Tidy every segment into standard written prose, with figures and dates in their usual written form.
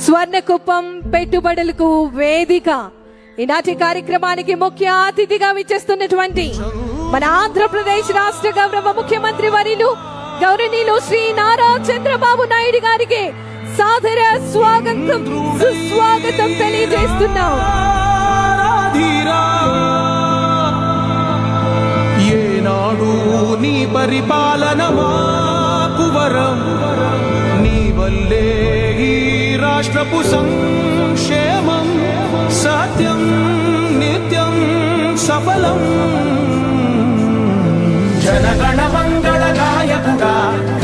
స్వర్ణకుప్పం పెట్టుబడులకు వేదిక. ఈనాటి కార్యక్రమానికి ముఖ్య అతిథిగా విచ్చేస్తున్నటువంటి మన ఆంధ్రప్రదేశ్ రాష్ట్ర గౌరవ ముఖ్యమంత్రి వర్యులు గౌరవనీయులు శ్రీ నారా చంద్రబాబు నాయుడు గారికి సాదర స్వాగతం సుస్వాగతం తెలియజేస్తున్నాం. ఏనాడు నీ పరిపాలన మాకు వరం, నీ వల్లే ఈ రాష్ట్రపు సంక్షేమం సత్యం నిత్యం సఫలం. జనగణ మంగళ నాయకుడా,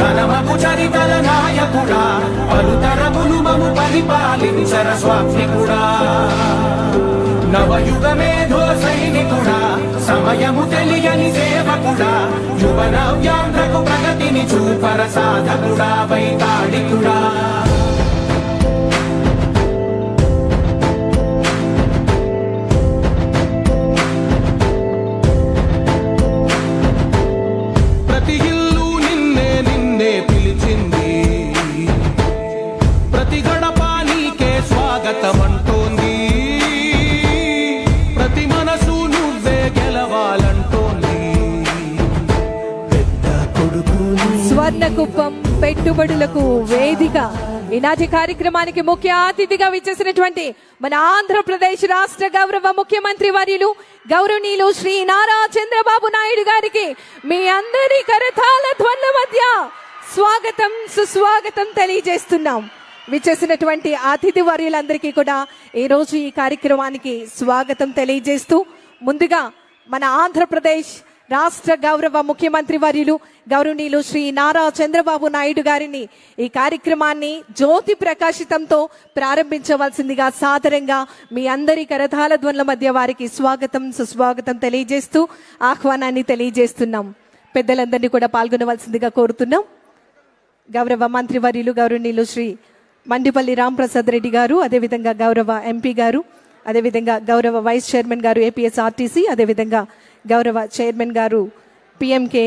ఘనమపు చరితల నాయకుడా, పలుతరములు మము పరిపాలించర స్వామికుడా. నవయుగ మేధో సైనికుడా, సమయము తెలియని సేవకుడా, యువ నవ్యాంధ్రకు ప్రగతిని చూపర సాధకుడా వైతాళికుడా. ప్రతి ఇల్లు నిన్నే నిన్నే పిలిచింది, ప్రతి గడప నీకే స్వాగతం అంటోంది, ప్రతి మనసు నువ్వే గెలవాలంటోంది. పెద్ద కొడుకు స్వర్ణకుప్పం పెట్టుబడులకు వేదిక. ఈనాటి కార్యక్రమానికి ముఖ్య అతిథిగా విచ్చేసినటువంటి మన ఆంధ్రప్రదేశ్ రాష్ట్ర గౌరవ ముఖ్యమంత్రి వర్యులు గౌరవనీయులు శ్రీ నారా చంద్రబాబు నాయుడు గారికి మీ అందరి కరతాళ ధ్వనుల మధ్య స్వాగతం సుస్వాగతం తెలియజేస్తున్నాం. విచ్చేసినటువంటి అతిథి వర్యులందరికీ కూడా ఈ రోజు ఈ కార్యక్రమానికి స్వాగతం తెలియజేస్తూ, ముందుగా మన ఆంధ్రప్రదేశ్ రాష్ట్ర గౌరవ ముఖ్యమంత్రి వర్యులు గౌరవనీయులు శ్రీ నారా చంద్రబాబు నాయుడు గారిని ఈ కార్యక్రమాన్ని జ్యోతి ప్రకాశితంతో ప్రారంభించవలసిందిగా సాదరంగా మీ అందరి కరతాళ ధ్వనుల మధ్య వారికి స్వాగతం సుస్వాగతం తెలియజేస్తూ ఆహ్వానాన్ని తెలియజేస్తున్నాం. పెద్దలందరినీ కూడా పాల్గొనవలసిందిగా కోరుతున్నాం. గౌరవ మంత్రివర్యులు గౌరవనీయులు శ్రీ మండిపల్లి రాంప్రసాద్ రెడ్డి గారు, అదేవిధంగా గౌరవ ఎంపీ గారు, అదేవిధంగా గౌరవ వైస్ చైర్మన్ గారు ఏపీఎస్ఆర్టీసీ, అదేవిధంగా గౌరవ చైర్మన్ గారు PMK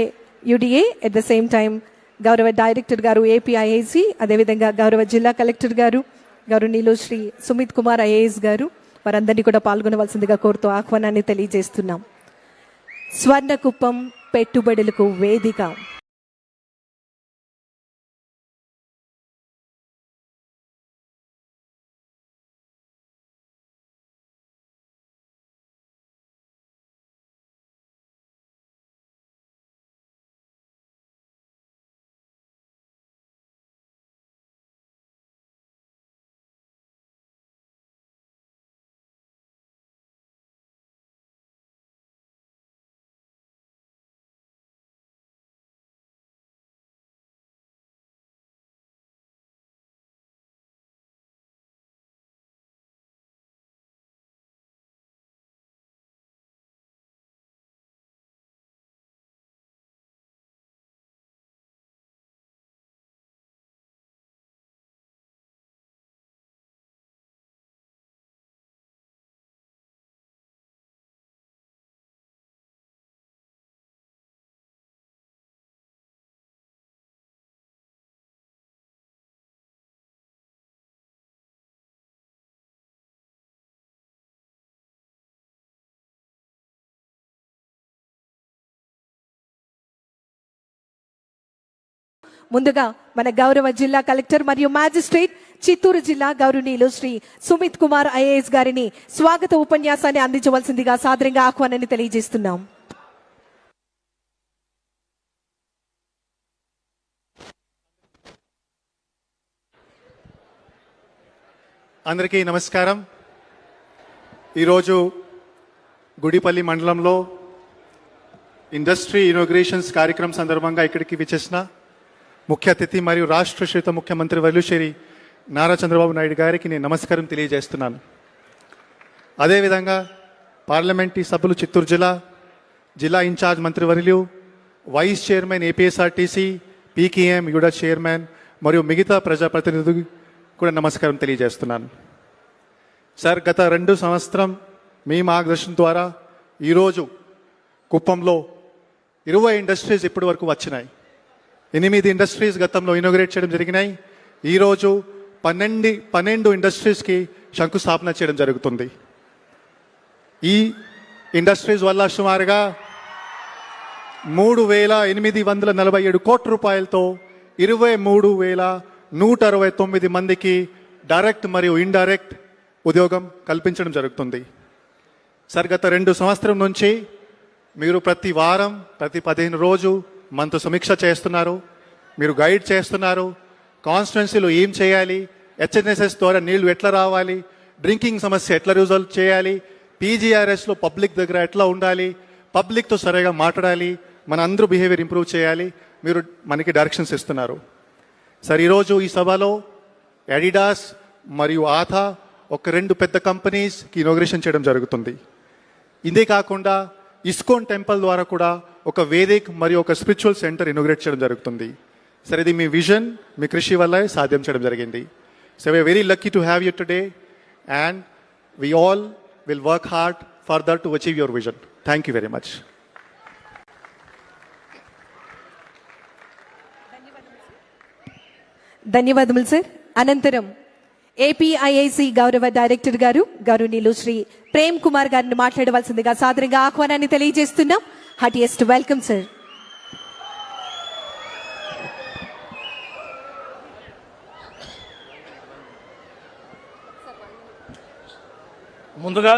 UDA, at the same time గౌరవ డైరెక్టర్ గారు ఏపీఐఏసీ, అదేవిధంగా గౌరవ జిల్లా కలెక్టర్ గారు గౌరవనీయులు శ్రీ సుమిత్ కుమార్ ఐఏఎస్ గారు, వారందరినీ కూడా పాల్గొనవలసిందిగా కోరుతూ ఆహ్వానాన్ని తెలియజేస్తున్నాం. స్వర్ణకుప్పం పెట్టుబడులకు వేదిక. ముందుగా మన గౌరవ జిల్లా కలెక్టర్ మరియు మ్యాజిస్ట్రేట్ చిత్తూరు జిల్లా గౌరవనీయులు శ్రీ సుమిత్ కుమార్ ఐఏఎస్ గారిని స్వాగత ఉపన్యాసాన్ని అందించవలసిందిగా సాదరంగా ఆహ్వానాన్ని తెలియజేస్తున్నాం. అందరికీ నమస్కారం. ఈరోజు గుడిపల్లి మండలంలో ఇండస్ట్రీ ఇనాగ్రేషన్స్ కార్యక్రమం సందర్భంగా ఇక్కడికి విచ్చేసిన ముఖ్య అతిథి మరియు రాష్ట్ర శ్రీత ముఖ్యమంత్రి వర్యులు శ్రీ నారా చంద్రబాబు నాయుడు గారికి నేను నమస్కారం తెలియజేస్తున్నాను. అదేవిధంగా పార్లమెంటరీ సభ్యులు చిత్తూరు జిల్లా ఇన్ఛార్జ్ మంత్రివర్యులు, vice chairman APSRTC, PKM UDA chairman మరియు మిగతా ప్రజాప్రతినిధులు కూడా నమస్కారం తెలియజేస్తున్నాను. సార్, గత 2 సంవత్సరం మీ మార్గదర్శనం ద్వారా ఈరోజు కుప్పంలో 20 ఇండస్ట్రీస్ ఇప్పటి వరకు వచ్చినాయి. 8 ఇండస్ట్రీస్ గతంలో ఇనాగ్రేట్ చేయడం జరిగినాయి. ఈరోజు 12 ఇండస్ట్రీస్కి శంకుస్థాపన చేయడం జరుగుతుంది. ఈ ఇండస్ట్రీస్ వల్ల సుమారుగా 3,847 కోట్ల రూపాయలతో 23,169 మందికి డైరెక్ట్ మరియు ఇండైరెక్ట్ ఉద్యోగం కల్పించడం జరుగుతుంది. సార్, గత 2 సంవత్సరం నుంచి మీరు ప్రతి వారం, ప్రతి 15 రోజు మనతో సమీక్ష చేస్తున్నారు, మీరు గైడ్ చేస్తున్నారు. కాన్స్టిట్యున్సీలో ఏం చేయాలి, హెచ్ఎన్ఎస్ఎస్ ద్వారా నీళ్లు ఎట్లా రావాలి, డ్రింకింగ్ సమస్య ఎట్లా రిజాల్వ్ చేయాలి, పీజీఆర్ఎస్లో పబ్లిక్ దగ్గర ఎట్లా ఉండాలి, పబ్లిక్తో సరిగా మాట్లాడాలి, మన అందరూ బిహేవియర్ ఇంప్రూవ్ చేయాలి, మీరు మనకి డైరెక్షన్స్ ఇస్తున్నారు. సార్, ఈరోజు ఈ సభలో అడిడాస్ మరియు ఆథా ఒక 2 పెద్ద కంపెనీస్కి ఇనాగ్రేషన్ చేయడం జరుగుతుంది. ఇదే కాకుండా ఇస్కాన్ టెంపుల్ ద్వారా కూడా ఒక వేదిక్ మరియు ఒక స్పిరిచువల్ సెంటర్ ఇనాగ్రేట్ చేయడం జరుగుతుంది. సార్, ఇది మీ విజన్, మీ కృషి వల్ల సాధ్యం చేయడం జరిగింది. So we are very lucky to have you today and we all will work hard further to achieve your vision. Thank you very much. ధన్యవాదములు సార్. అనంతరం ఏపీఐఐసి గౌరవ డైరెక్టర్ గారు గౌరవనీయులు శ్రీ ప్రేమ్ కుమార్ గారిని మాట్లాడవలసిందిగా సాదరంగా ఆహ్వానాన్ని తెలియజేస్తున్నాం. Heartiest welcome sir. ముందుగా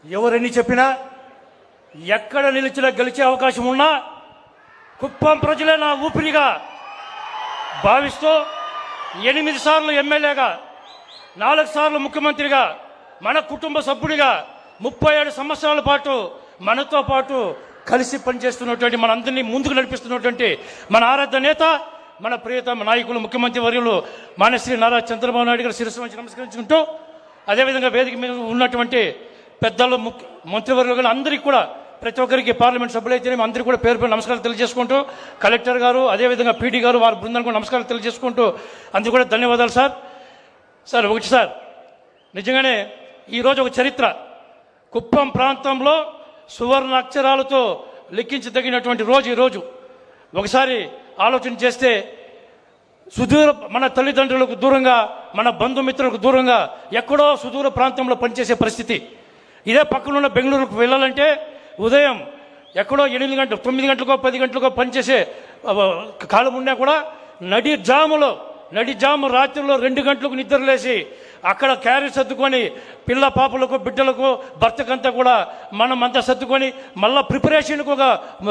ఎవరెన్ని చెప్పినా ఎక్కడ నిలిచినా గెలిచే అవకాశం ఉన్నా కుప్పం ప్రజలే నా ఊపిరిగా భావిస్తూ 8 సార్లు ఎమ్మెల్యేగా, 4 సార్లు ముఖ్యమంత్రిగా, మన కుటుంబ సభ్యుడిగా 37 సంవత్సరాల పాటు మనతో పాటు కలిసి పనిచేస్తున్నటువంటి మనందరినీ ముందుకు నడిపిస్తున్నటువంటి మన ఆరాధ్య నేత, మన ప్రియతమ నాయకులు, ముఖ్యమంత్రి వర్యులు మాన్యశ్రీ నారా చంద్రబాబు నాయుడు గారు శిరస్సు వంచి నమస్కరించుకుంటూ, అదేవిధంగా వేదిక మీద ఉన్నటువంటి పెద్దలు, మంత్రివర్యులు అందరికీ కూడా, ప్రతి ఒక్కరికి, పార్లమెంట్ సభ్యులైతేనే అందరికీ కూడా పేరు పేరు నమస్కారాలు తెలియజేసుకుంటూ, కలెక్టర్ గారు, అదేవిధంగా పీడీ గారు, వారి బృందానికి కూడా నమస్కారాలు తెలియజేసుకుంటూ అందుకు కూడా ధన్యవాదాలు సార్. సార్, ఒకటి సార్, నిజంగానే ఈరోజు ఒక చరిత్ర. కుప్పం ప్రాంతంలో సువర్ణ అక్షరాలతో లిఖించదగినటువంటి రోజు ఈరోజు. ఒకసారి ఆలోచన చేస్తే సుదూర, మన తల్లిదండ్రులకు దూరంగా, మన బంధుమిత్రులకు దూరంగా ఎక్కడో సుదూర ప్రాంతంలో పనిచేసే పరిస్థితి. ఇదే పక్కనున్న బెంగళూరుకు వెళ్ళాలంటే ఉదయం ఎక్కడో 8 గంటలు, 9 గంటలకో 10 గంటలకో పనిచేసే కాలం ఉన్నా కూడా నడి జాము రాత్రిలో 2 గంటలకు నిద్రలేసి అక్కడ క్యారీ సర్దుకొని పిల్ల పాపలకు, బిడ్డలకు, భర్తకంతా కూడా మనం అంతా సర్దుకొని మళ్ళీ ప్రిపరేషన్కి ఒక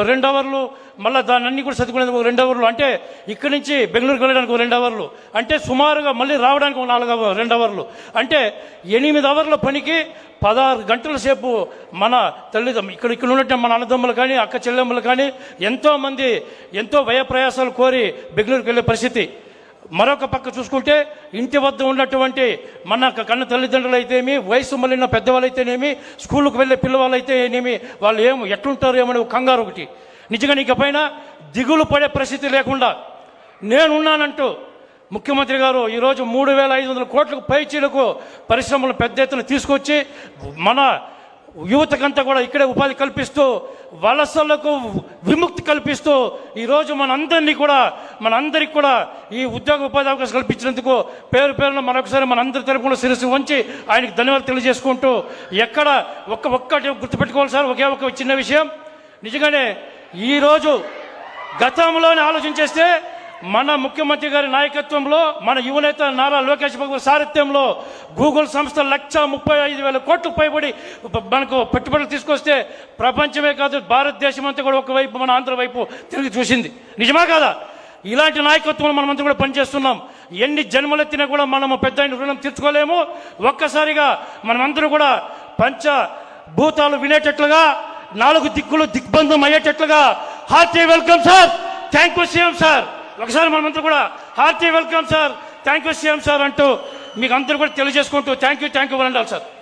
2 అవర్లు, మళ్ళీ దాన్ని అన్ని కూడా సర్దుకునేది ఒక 2 అవర్లు, అంటే ఇక్కడి నుంచి బెంగళూరుకి వెళ్ళడానికి ఒక 2 అవర్లు, అంటే సుమారుగా మళ్ళీ రావడానికి ఒక 2 అవర్లు, అంటే 8 అవర్ల పనికి 16 గంటల సేపు మన తల్లిదండ్రులు, ఇక్కడ ఉన్నట్టు మన అన్నదమ్ములు కానీ, అక్క చెల్లెమ్మలు కానీ ఎంతోమంది ఎంతో వ్యయ ప్రయాసాలు కోరి బెంగళూరుకి వెళ్ళే పరిస్థితి. మరొక పక్క చూసుకుంటే ఇంటి వద్ద ఉన్నటువంటి మన కన్న తల్లిదండ్రులు అయితేనేమి, వయసు మళ్ళిన పెద్దవాళ్ళు అయితేనేమి, స్కూళ్ళకు వెళ్ళే పిల్లవాళ్ళు అయితేనేమి, వాళ్ళు ఎట్లుంటారు ఏమని కంగారు ఒకటి. నిజంగా ఇకపైన దిగులు పడే పరిస్థితి లేకుండా నేనున్నానంటూ ముఖ్యమంత్రి గారు ఈరోజు 3,500 కోట్లకు పైచీలకు పరిశ్రమలు పెద్ద ఎత్తున తీసుకొచ్చి మన యువతకంతా కూడా ఇక్కడే ఉపాధి కల్పిస్తూ, వలసలకు విముక్తి కల్పిస్తూ ఈరోజు మనందరికీ కూడా ఈ ఉద్యోగ ఉపాధి అవకాశం కల్పించినందుకు పేరు పేరున మరొకసారి మనందరి తరపున శిరస్సు వంచి ఆయనకి ధన్యవాదాలు తెలియజేసుకుంటూ, ఎక్కడ ఒక్కటి గుర్తుపెట్టుకోవాలి సార్, ఒకే ఒక చిన్న విషయం. నిజంగానే ఈరోజు గతంలోనే ఆలోచన చేస్తే మన ముఖ్యమంత్రి గారి నాయకత్వంలో, మన యువనేత నారా లోకేష్ బాబు సారథ్యంలో గూగుల్ సంస్థ 1,35,000 కోట్లు పైబడి మనకు పెట్టుబడులు తీసుకొస్తే ప్రపంచమే కాదు భారతదేశం అంతా కూడా ఒకవైపు మన ఆంధ్ర వైపు తిరిగి చూసింది. నిజమా కాదా? ఇలాంటి నాయకత్వంలో మనమంతా కూడా పనిచేస్తున్నాం. ఎన్ని జన్మలెత్తినా కూడా మనము పెద్ద రుణం తీర్చుకోలేము. ఒక్కసారిగా మనమందరూ కూడా పంచభూతాలు వినేటట్లుగా, 4 దిక్కులు దిగ్బంధం అయ్యేటట్లుగా hearty welcome sir, thank you CM sir, ఒకసారి మనమంతా కూడా hearty welcome sir, thank you CM sir అంటూ మీకు అందరూ కూడా తెలియజేసుకుంటూ థ్యాంక్ యూ అనాలి సార్.